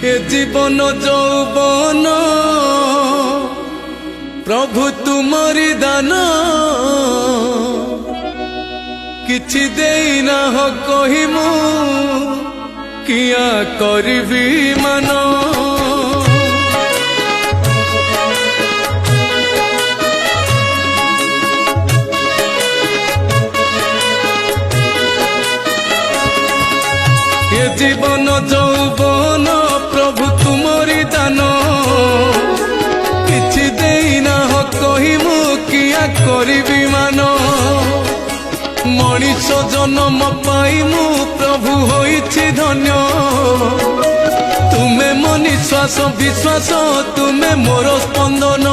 ए जीवन यौवन प्रभु तुमरी दान किछि देना हो कहिमु किया करबी मन ये जीवन यौवन प्रभु तुमरी दान किछि देना हो कहिमु किया करबी मान मनीष जन्म पाई मु प्रभु होइछि धन्य तुमे मो निश्वास विश्वास तुमे मोर स्पंदन।